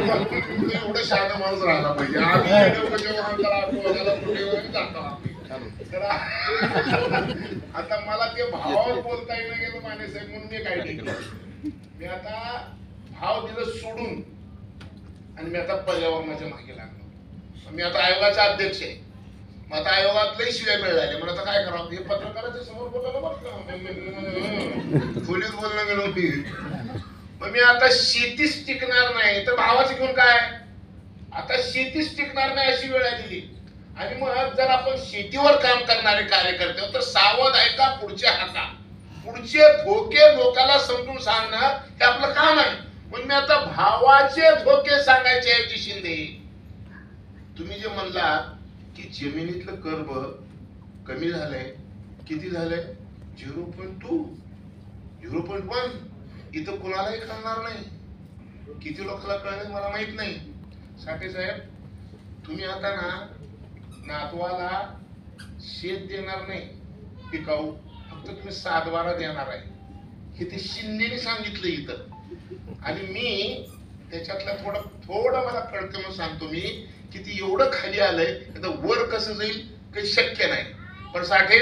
एवढं शहाणा माणूस राहिला पाहिजे. आता मला ते भावावर बोलता येणं गेलं माने साहेब म्हणून मी काय केलं, मी आता भाव दिलं सोडून आणि मी आता पर्यावरणाच्या मागे लागलो. मी आता आयोगाचा अध्यक्ष आहे. मग आता आयोगात लई शिवाय मिळाले. मला आता काय करावं, हे पत्रकाराच्या समोर बोलायला बघ खोलीत बोलणं गेलो मी. मग मी आता शेतीच टिकणार नाही तर भावाचं घेऊन काय, आता शेतीच टिकणार नाही अशी वेळ आलेली. आणि मग जर आपण शेतीवर काम करणारे कार्यकर्ते तर सावध ऐका पुढचे हाका, पुढचे धोके लोकांना समजून सांगणं हे आपलं काम आहे. पण मी आता भावाचे धोके सांगायचे ऐवजी शिंदे, तुम्ही जे म्हणलात की जमिनीतलं कर्ब कमी झालंय, किती झालंय 0.2 0.1, इथं कुणालाही कळणार नाही. किती लोकांना कळलं मला माहित नाही. साठे साहेब तुम्ही आता ना नातवाला शेत देणार नाही पिकाऊ, फक्त तुम्ही 7-12 देणार आहे. हे ते शिंदेने सांगितलं इथं. आणि मी त्याच्यातलं थोडं मला कळतं म्हणून सांगतो मी की ती एवढं खाली आलंय आता वर कसं जाईल काही शक्य नाही. पण साठे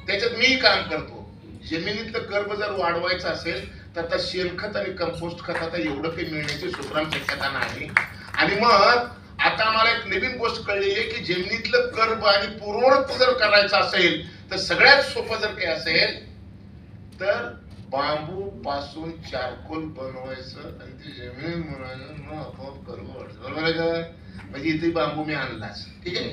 त्याच्यात मी काम करतो. जमिनीतलं कर्ब जर वाढवायचं असेल तर आता शेणखत आणि कंपोस्ट खत आता एवढं काही मिळण्याची सुप्राम शक्यता नाही. आणि मग आता मला एक नवीन गोष्ट कळली आहे की जमिनीतलं कर्ब आणि पुरवठा जर करायचं असेल तर सगळ्यात सोपं जर काही असेल तर बांबू पासून चारकोल बनवायचं आणि ते जमिनीत बनवायचं, आपोआप कर्ब वाढतं. बरोबर आहे का? म्हणजे इथे बांबू मी आणलाच, ठीक आहे.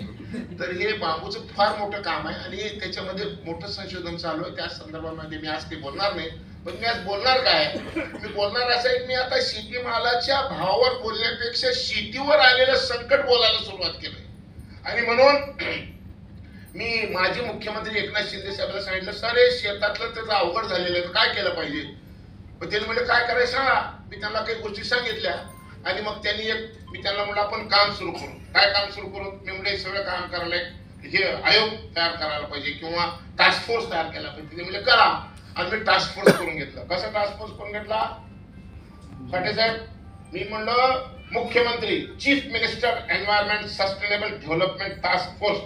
तर हे बांबूचं फार मोठं काम आहे आणि त्याच्यामध्ये मोठं संशोधन चालू आहे. त्या संदर्भामध्ये मी आज ते बोलणार नाही. पण मी आज बोलणार काय, मी बोलणार असं आहे की मी आता शेतीमालाच्या भावावर बोलण्यापेक्षा शेतीवर आलेलं संकट बोलायला सुरुवात केलंय. आणि म्हणून मी माजी मुख्यमंत्री एकनाथ शिंदे साहेबांना सांगितलं, सर हे शेतातलं त्याचं अवघड झालेलं आहे, काय केलं पाहिजे. पण त्यांनी म्हणजे काय करायचं सांगा. मी त्यांना काही गोष्टी सांगितल्या आणि मग त्यांनी मी त्यांना म्हणलं आपण काम सुरू करू. काय काम सुरू करू, मी म्हणजे सगळं काम करायला हे आयोग तयार करायला पाहिजे किंवा टास्क फोर्स तयार केला पाहिजे. ते म्हणजे करा. आणि मी टास्क फोर्स करून घेतलं. कसं टास्क फोर्स करून घेतला साठे साहेब, मी म्हणलं मुख्यमंत्री chief minister environment sustainable development task force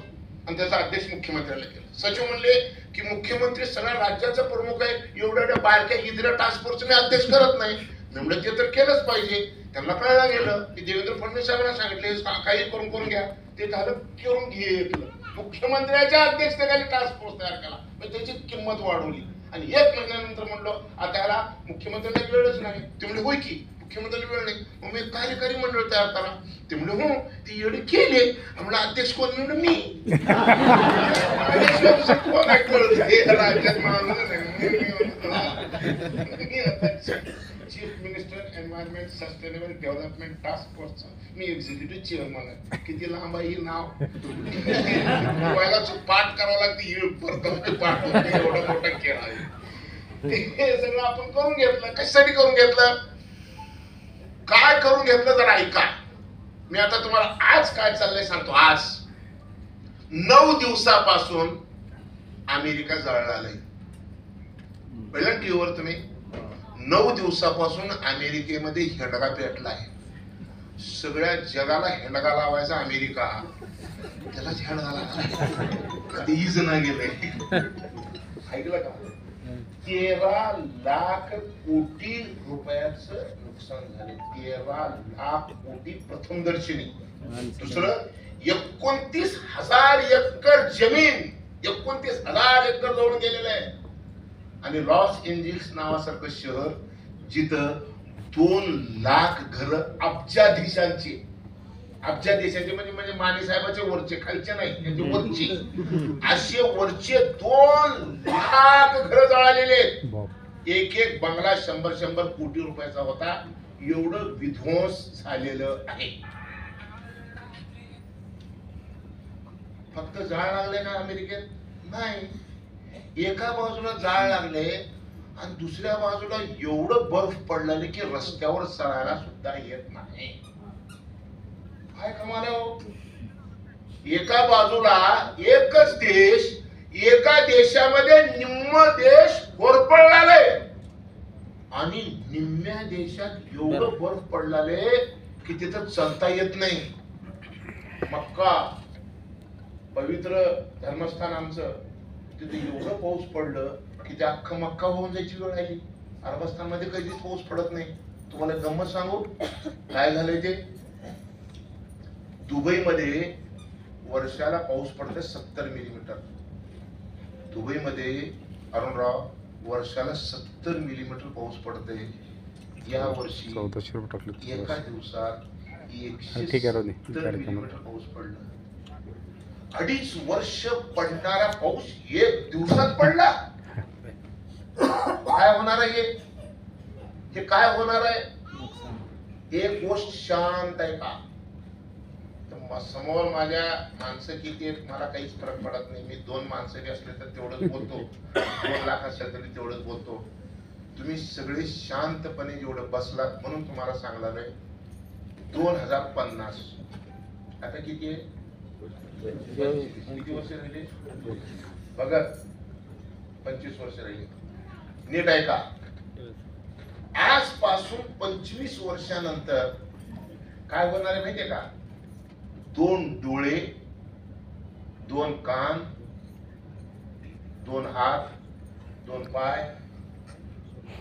आणि त्याचा अध्यक्ष मुख्यमंत्र्याला केलं. सचिव म्हणले की मुख्यमंत्री सगळ्या राज्याचा प्रमुख आहे, एवढ्या बारक्या इथल्या टास्क फोर्स मी अध्यक्ष करत नाही. म्हणलं ते तर केलंच पाहिजे. त्यांना कळलं गेलं की देवेंद्र फडणवीस साहेबांना सांगितले काही करून घ्या. ते झालं करून घेतलं. मुख्यमंत्र्याच्या अध्यक्षतेखाली टास्क फोर्स तयार केला, म्हणजे त्याची किंमत वाढवली. आणि 1 महिन्यानंतर म्हणलो आता याला मुख्यमंत्र्यांना वेळच नाही. ते म्हणजे होय की मुख्यमंत्र्याला वेळ नाही, मग मी कार्यकारी मंडळ तयार करा. ते म्हणजे हो ती एवढी केले. म्हणलं अध्यक्ष कोण, म्हणलं मी. Chief minister environment sustainable development task force मी एक्झिक्युटिव्ह चेअरमन आहे. किती लांब आहे नाव, पाठ करावं लागते. पाठ एवढा मोठा खेळ आहे. ते सगळं आपण करून घेतलं. कशासाठी करून घेतलं, काय करून घेतलं जरा ऐका. मी आता तुम्हाला आज काय चाललंय सांगतो. आज 9 दिवसापासून अमेरिका जळालाय. पहिल्या टीव्हीवर तुम्ही 9 दिवसापासून अमेरिकेमध्ये हेंडगा पेटला आहे. सगळ्या जगाला हेंडगा लावायचा अमेरिका, त्यालाच हेंडगा लावायचा. कधीच नाही गेलंय. ऐकलं का? 13 लाख कोटी रुपयाचं नुकसान झाले. 13 लाख कोटी प्रथमदर्शनी. दुसरं 29,000 एकर जमीन, 29,000 एकर जवळ गेलेलं आहे. आणि लॉस एंजिल्स नावासारखं शहर जिथं 2 लाख घर अब्जाधीशांची म्हणजे माने साहेबाचे वरचे, खालचे नाही, त्यांचे वरचे, असे वरचे 2 लाख घर जळालेले. एक बंगला 100 कोटी रुपयाचा होता. एवढं विध्वंस झालेलं आहे. फक्त जाळ लागले ना अमेरिकेत, नाही. एका बाजूला जाळ लागले आणि दुसऱ्या बाजूला एवढं बर्फ पडलेलं की रस्त्यावर चढायला सुद्धा येत नाही. काय कमाल आहे हो. एका बाजूला एकच देश, एका देशामध्ये निम्म देश होरपळलाय आणि निम्म्या देशात एवढं बर्फ पडलाले की तिथं चालता येत नाही. मक्का पवित्र धर्मस्थान आमचं, तिथे एवढं पाऊस पडलं की ते अख्खा मक्का होऊन जायची वेळ आली. अरबस्तान मध्ये कधीच पाऊस पडत नाही. तुम्हाला गंमत सांगू काय झालंय ते, दुबईमध्ये वर्षाला पाऊस पडतो 70 मिलीमीटर. दुबईमध्ये अरुणराव वर्षाला 70 मिलीमीटर पाऊस पडतोय. या वर्षी एका दिवसात 170 मिलीमीटर पाऊस पडला. 2.5 वर्ष पडणारा पाऊस 1 दिवसात पडला. काय होणार आहे हे काय होणार आहे? एक गोष्ट शांत आहे का? समोर माझ्या माणसं किती आहेत मला काहीच फरक पडत नाही. मी 2 माणसं असले तर तेवढंच बोलतो, 2 लाख असले तरी तेवढंच बोलतो. तुम्ही सगळे शांतपणे जेवढं बसलात म्हणून तुम्हाला सांगणार आहे. 2050 आता किती आहे? किती वर्ष राहिले बघा? 25 वर्ष राहिले. नीट आहे का? आजपासून 25 वर्षानंतर काय होणार आहे माहितीये का? 2 डोळे, 2 कान, 2 हात, 2 पाय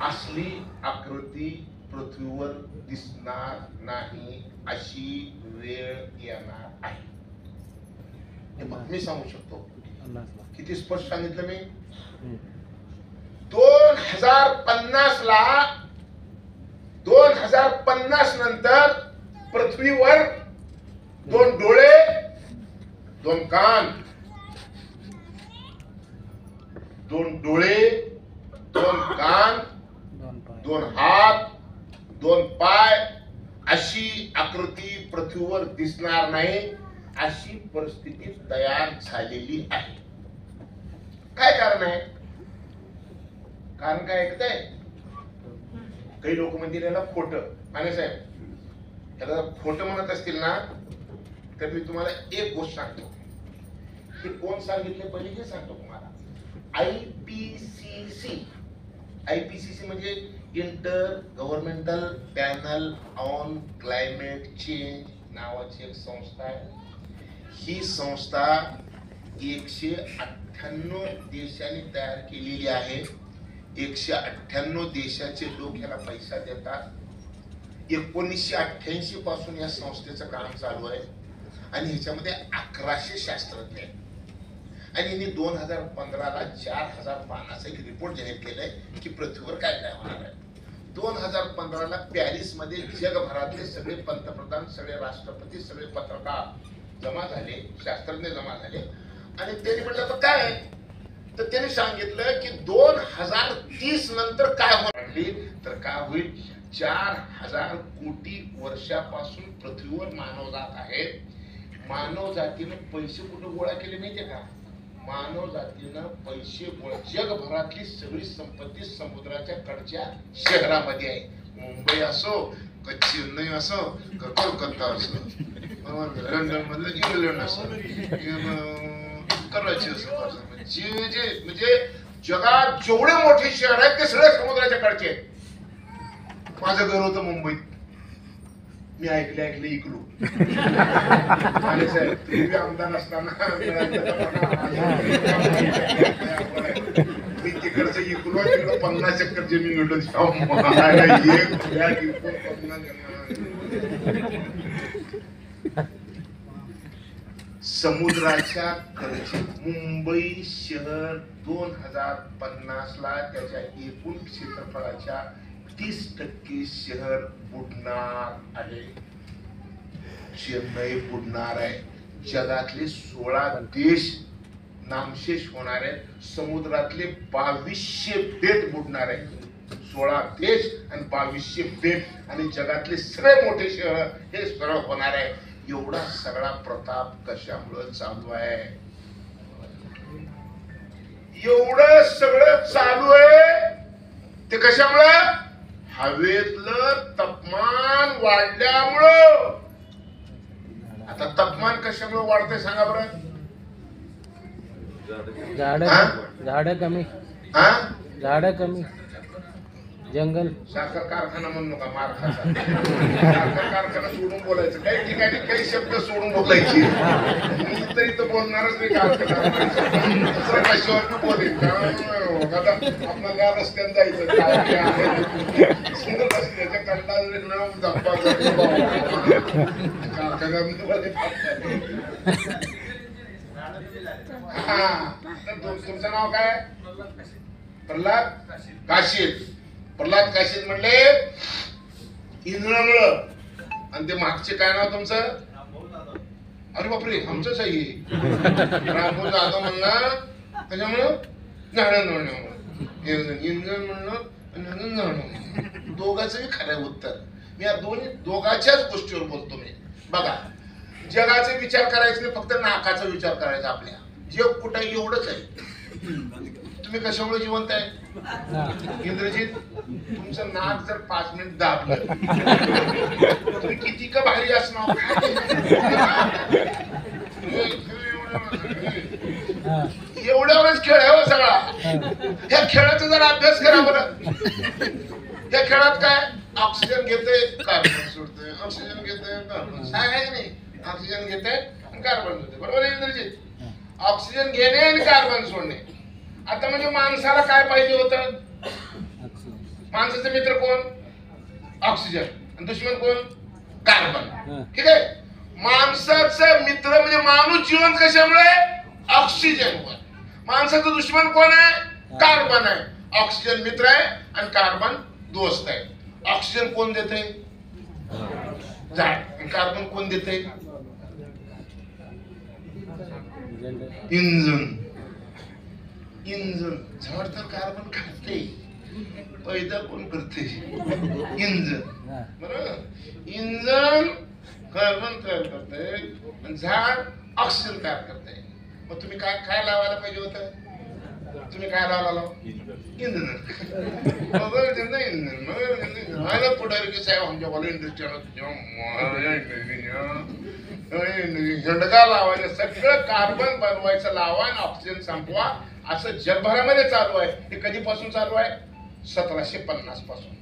असली आकृती पृथ्वीवर दिसणार नाही अशी वेळ येणार आहे. मी सांगू शकतो. किती स्पष्ट सांगितलं मी? 2050 ला 2050 नंतर पृथ्वीवर 2 डोळे, 2 कान, 2 डोळे, 2 कान, 2 हात, 2 पाय अशी आकृती पृथ्वीवर दिसणार नाही अशी परिस्थिती तयार झालेली आहे. काय कारण आहे? कारण काय ऐकताय? काही लोक म्हणतील याला खोटं. आणि साहेब याला खोटं म्हणत असतील ना तर मी तुम्हाला एक गोष्ट सांगतो. हे कोण सांगितले पहिले हे सांगतो तुम्हाला. IPCC म्हणजे inter governmental panel on climate change नावाची एक संस्था आहे. ही संस्था 198 देशांनी तयार केलेली आहे. 198 देशाचे लोक याला पैसा देतात. 1988 पासून या संस्थेचं काम चालू आहे आणि ह्याच्यामध्ये 1100 शास्त्रज्ञ आहेत. आणि यांनी 2015 ला 4000 पानाचा एक रिपोर्ट जाहीर केलाय की पृथ्वीवर काय काय होणार आहे. 2015 ला पॅरिस मध्ये जगभरातले सगळे पंतप्रधान, सगळे राष्ट्रपती, सगळे पत्रकार जमा झाले, शास्त्रज्ञ जमा झाले आणि त्यांनी म्हटलं तर काय आहे? तर त्यांनी सांगितलं की 2030 नंतर काय होणार तर काय होईल? 4000 कोटी वर्षापासून पृथ्वीवर मानव जात आहेत. मानव जातीने पैसे कुठे गोळा केले माहितीये का? मानव जातीनं पैसे गोळा, जगभरातली सगळी संपत्ती समुद्राच्या कडच्या शहरामध्ये आहे. मुंबई असो का चेन्नई असो का कोलकाता असो, लंडन मधलं इंग्लंड असो, कराची असो, म्हणजे जगात जेवढे मोठे शहर आहेत ते सगळे समुद्राच्या कडचे आहेत. माझं घर होतं मुंबईत. मी ऐकले इकलो. आणि साहेब तुम्ही आमदार असताना मी तिकडचं इकलो, तिकडं 50 एकर जमीन होतं. समुद्राच्या कडचे मुंबई शहर 2050 ला त्याच्या एकूण क्षेत्रफळाच्या 30% शहर बुडणार आहे. चेन्नई बुडणार आहे. जगातले 16 देश नामशेष होणार आहेत. समुद्रातले 2200 बेट बुडणार आहेत. 16 देश आणि 2200 बेट आणि जगातले सगळे मोठे शहर हे सरळ होणार आहे. एवढा सगळा प्रताप कशामुळे चालू आहे? एवढं सगळं चालू आहे ते कशामुळे? हवेतलं तापमान वाढल्यामुळं. आता तापमान कशामुळे वाढतंय सांगा बरं? झाड कमी. जंगल साखर कारखाना म्हणू नका, मार खाचा. साखर कारखाना सोडून बोलायचं, काही ठिकाणी काही शब्द सोडून बोलायचे. मी तर इथं बोलणारच नाही कारखाना, दुसऱ्या कशावर बोलेन. कारण आता आपल्याला या रस्त्यात जायचं, काय काय आहे रस्त्याच्या कंटाळा धप्पा कारखान्यामध्ये. हा, तुमचं नाव काय? प्रल्हाद काशीद. प्रल्हाद काशीद म्हणले इंद्रमुळं. आणि ते मागचे काय नाव तुमचं? अरे बापरे, आमचंच आहे. रामभाऊ जाधव म्हणलं त्याच्यामुळं झाडं म्हणणं, इंद्रन म्हणणं, दोघांचंही खरं उत्तर. मी या दोघांच्याच गोष्टीवर बोलतो. मी बघा, जगाचा विचार करायचा नाही, फक्त नाकाचा विचार करायचा. आपल्या जग कुठं एवढंच आहे. तुम्ही कशामुळे जिवंत आहे? इंद्रजित, तुमचं नाक जर 5 मिनिट दाबलं, तुम्ही किती का भारी असणार. एवढ्यावरच खेळ आहे हो सगळा. ह्या खेळाचा जर अभ्यास करा बरं. या खेळात काय, ऑक्सिजन घेते कार्बन सोडते, ऑक्सिजन घेते कार्बन, सांगायच नाही. ऑक्सिजन घेते आणि कार्बन सोडते, बरोबर आहे इंद्रजित? ऑक्सिजन घेणे आणि कार्बन सोडणे. आता म्हणजे माणसाला काय पाहिजे होतं? माणसाचे मित्र कोण? ऑक्सिजन. आणि दुश्मन कोण? कार्बन. ठीक आहे. माणसाचं मित्र म्हणजे माणूस जिवंत कशामुळे? ऑक्सिजनवर. माणसाचं दुश्मन कोण आहे? कार्बन आहे. ऑक्सिजन मित्र आहे आणि कार्बन दोस्त आहे. ऑक्सिजन कोण देते? झाड. कार्बन कोण देते? इंजन. इंजन. झाड तर कार्बन खाते, पैदा कोण करते? इंजन. बरोबर. इंजन कार्बन तयार करते, झाड ऑक्सिजन तयार करते. मग तुम्ही काय काय लावायला पाहिजे होतं? तुम्ही काय लावला? इंधन. इंधन पुढारी साहेब आमच्या व्हॉलेंटिअर्स झंडगा लावायला, सगळं कार्बन बनवायचं लावा आणि ऑक्सिजन संपवा, असं जगभरामध्ये चालू आहे. हे कधीपासून चालू आहे? 1750 पासून.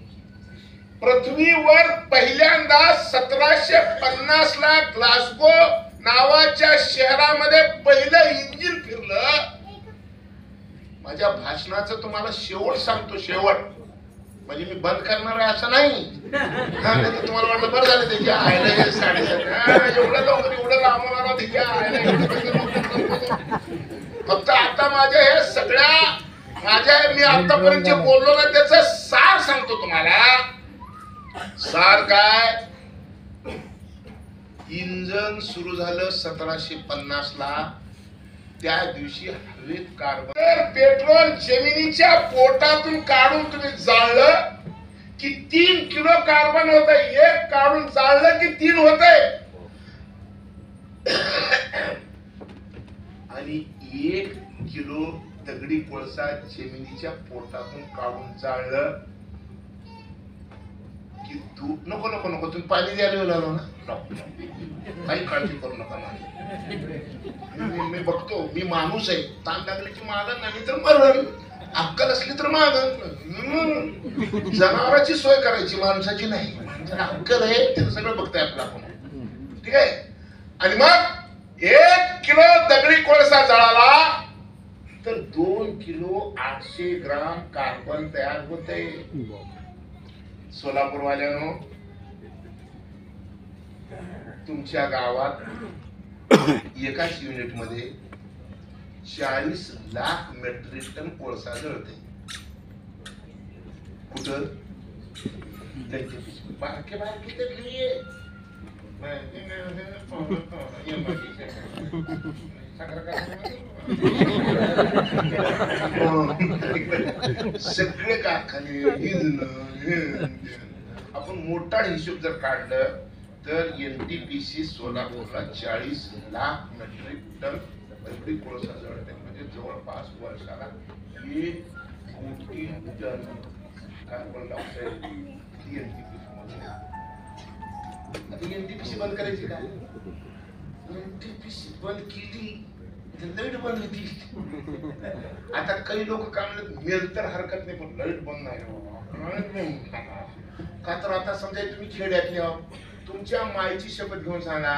पृथ्वीवर पहिल्यांदा 1750 ला ग्लासगो नावाच्या शहरामध्ये पहिलं इंजिन फिरलं. माझ्या भाषणाचं तुम्हाला शेवट सांगतो, शेवट म्हणजे मी बंद करणार आहे असं नाही. तुम्हाला वाटलं बरं झालं त्याची आयला 7:30 एवढं लवकर एवढं लांबवणार त्याच्या आयला. फक्त आता माझ्या हे सगळ्या मी आतापर्यंत जे बोललो ना त्याचा सार सांगतो तुम्हाला. सार काय? इंजन सुरू झालं 1750 ला. त्या दिवशी हवेत कार्बन, पेट्रोल जमिनीच्या पोटातून काढून तुम्ही जाळलं की 3 किलो कार्बन होत. एक काढून जाळलं की 3 होतंय. आणि 1 किलो दगडी कोळसा जमिनीच्या पोटातून काढून जाळलं की नको नको नको तुम्ही पाणी द्यायला लागलो ना, काही काळजी करू नका. मी बघतो, मी माणूस आहे. ताण लागले की मागण, नाही तर मरण. अक्कल असली तर मागण. जनावरांची सोय करायची, माणसाची नाही. अक्कल आहे ते सगळं बघताय आपलं आपण. ठीक आहे. आणि मग 1 किलो दगडी कोळसा जळाला तर 2 किलो 800 ग्राम कार्बन तयार होते. सोलापूर वाल्यानो, तुमच्या गावात एकाच युनिट मध्ये 40 लाख मेट्रिक टन कोळसा जळते. कुठं? बारके बारके तकली सगळे कारखाने. आपण मोठा हिशोब जर काढलं तर एनटीपीसी सोलापूरला 40 लाख मेट्रिक टन दगडी कोळसा जळते. म्हणजे जवळपास वर्षाला 1 कोटी टन कार्बन डायऑक्साईड एनटीपीसी बंद करायची का? एनटीपीसी बंद केली लाईट बंद होती. आता काही लोक काय म्हणतात, मेल तर हरकत नाही पण लाईट बंद नाही. का तर आता समजा तुम्ही खेड्यातले आहो, तुमच्या मायची शपथ घेऊन सांगा,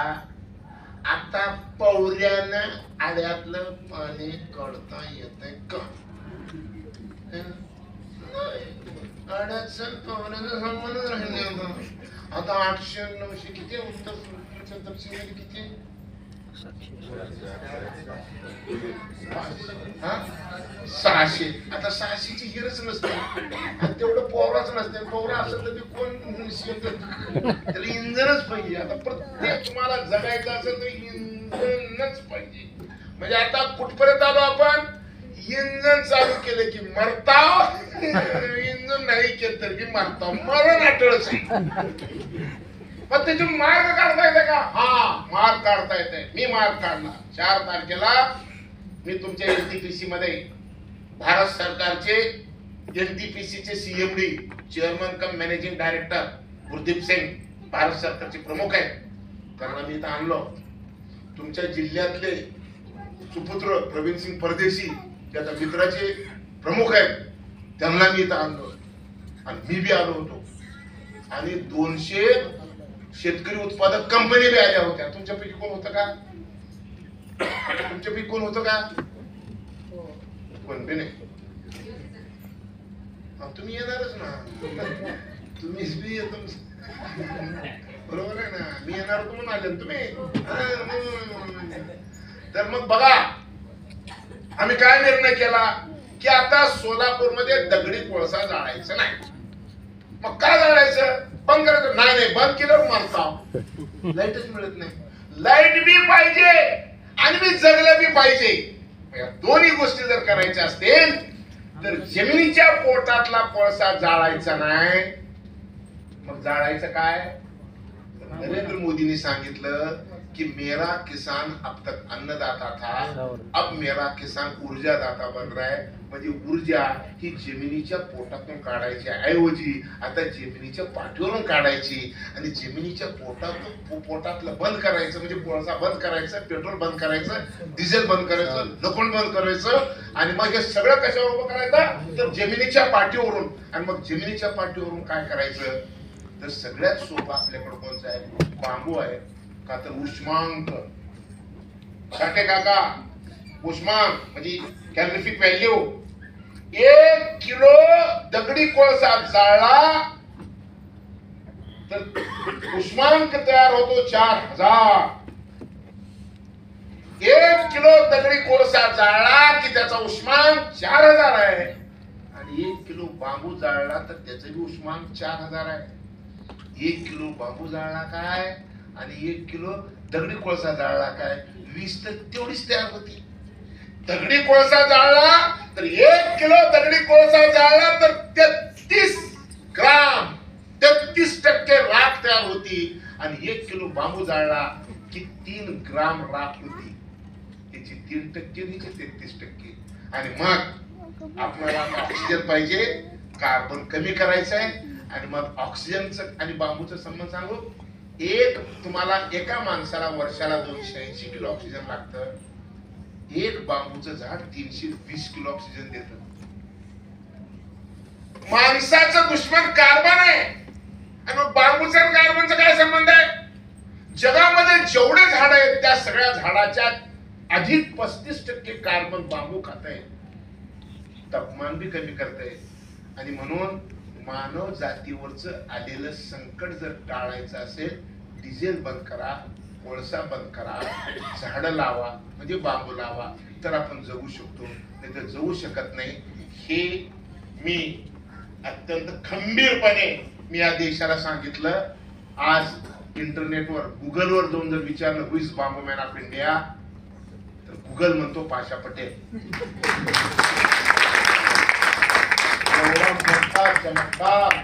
आता पवऱ्यानं आड्यातलं पाणी काढता येतंय का? आड्याचं पवऱ्याचं संबंधच राहिले आता. आता 800-900 किती उत्तर दक्षिणेमध्ये किती? 600. आता 600ची हिरच नसते आणि तेवढं पोवराच नसते. पोवरा असेल तर ते कोण त्याला इंधनच पाहिजे. आता प्रत्येक तुम्हाला जगायचं असेल तर इंधनच पाहिजे. म्हणजे आता कुठपर्यंत आलो आपण? इंधन चालू केलं की मरताव, इंधन नाही केलं तर की मरताव. मरण अटळच आहे. पण त्याचे मार्ग काढता येते का? हा, मार्ग काढता येते. मी मार्ग काढला. 4 तारखेला मी तुमच्या एनटीपीसी मध्ये भारत सरकारचे एनटीपीसीचे सीएमडी चेअरमन कम मॅनेजिंग डायरेक्टर गुरदीप सिंग भारत सरकारचे प्रमुख आहेत. त्यांना मी इथं आणलो. तुमच्या जिल्ह्यातले सुपुत्र प्रवीण सिंग परदेशी त्याच्या मित्राचे प्रमुख आहेत, त्यांना मी इथं आणलो आणि मी बी आलो होतो. आणि 200 शेतकरी उत्पादक कंपनी बी आल्या होत्या. तुमच्यापैकी कोण होतं का? तुमच्यापैकी कोण होतं का? कोण बी नाही. तुम्ही येणारच ना, तुम्हीच बी येतो. बरोबर आहे ना, मी येणार होतो म्हणून आले तुम्ही. तर मग बघा, आम्ही काय निर्णय केला की आता सोलापूरमध्ये दगडी कोळसा जाळायचं नाही. मग काय जाळायचं? बंद करायचं नाही. बंद केल्यावर मारता लाईटच मिळत नाही. लाईट बी पाहिजे आणि मी जगलं बी पाहिजे. या दोन्ही गोष्टी जर करायच्या असतील तर जमिनीच्या पोटातला कोळसा जाळायचा नाही. मग जाळायचं काय? नरेंद्र मोदींनी सांगितलं कि मेरा किसान अब तक अन्नदाता था, अब मेरा किसान ऊर्जादाता बन रहा है. म्हणजे ऊर्जा ही जमिनीच्या पोटातून काढायची ऐवजी आता जमिनीच्या पाठीवरून काढायची आणि जमिनीच्या पोटातलं बंद करायचं. म्हणजे कोळसा बंद करायचं, पेट्रोल बंद करायचं, डिझेल बंद करायचं, लोखंड बंद करायचं. आणि मग हे सगळं कशावर उभं करायचं? तर जमिनीच्या पाठीवरून. आणि मग जमिनीच्या पाठीवरून काय करायचं? तर सगळ्यात सोपं आपल्याकडे कोणचं आहे? बांबू आहे. का तर उष्मांक, साठे काका, उष्मांक म्हणजे कॅलोरिफिक व्हॅल्यू. 1 किलो दगडी कोळसा जाळला तर उष्मांक तयार होतो 4000. 1 किलो दगडी कोळसा जाळला की त्याचा उष्मांक 4000 आहे. आणि 1 किलो बांबू जाळला तर त्याचा बी उष्मांक 4000 आहे. 1 किलो बांबू जाळला काय आणि 1 किलो दगडी कोळसा जाळला काय? 20 तर तेवढीच तयार होती. दगडी कोळसा जाळला तर 1 किलो दगडी कोळसा जाळला तर 33 ग्राम 33% राख तयार होती. आणि 1 किलो बांबू जाळला की 3 ग्राम राख होती. त्याची 3% नीचे 33%. आणि मग आपल्याला ऑक्सिजन पाहिजे, कार्बन कमी करायचं आहे. आणि मग ऑक्सिजनचं आणि बांबूचं संबंध सांगू. तुम्हाला एका माणसाला वर्षाला 280 किलो ऑक्सिजन लागतं. एक बांबूचं झाड 320 किलो ऑक्सिजन देतं. माणसाचं दुश्मन कार्बन आहे आणि मग बांबूचा आणि कार्बनचा काय संबंध आहे? जगामध्ये जेवढे झाड आहेत त्या सगळ्या झाडाच्या अधिक 35% कार्बन बांबू खात आहे. तापमान बी कमी करते. आणि म्हणून मानव जातीवरच आलेलं संकट जर टाळायचं असेल, डिझेल बंद करा, कोळसा बंद करा, झाडं लावा, म्हणजे बांबू लावा, तर आपण जगू शकतो. नाही तर जगू शकत नाही. हे मी अत्यंत खंबीरपणे मी या देशाला सांगितलं. आज इंटरनेटवर गुगलवर जाऊन जर विचारलं who is bamboo man of India, तर गुगल म्हणतो पाशा पटेल. चमत्कार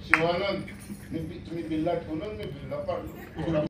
शिवानंद. तुम्ही बिल्ला ठेवलं, मी बिल्ला पाडलो.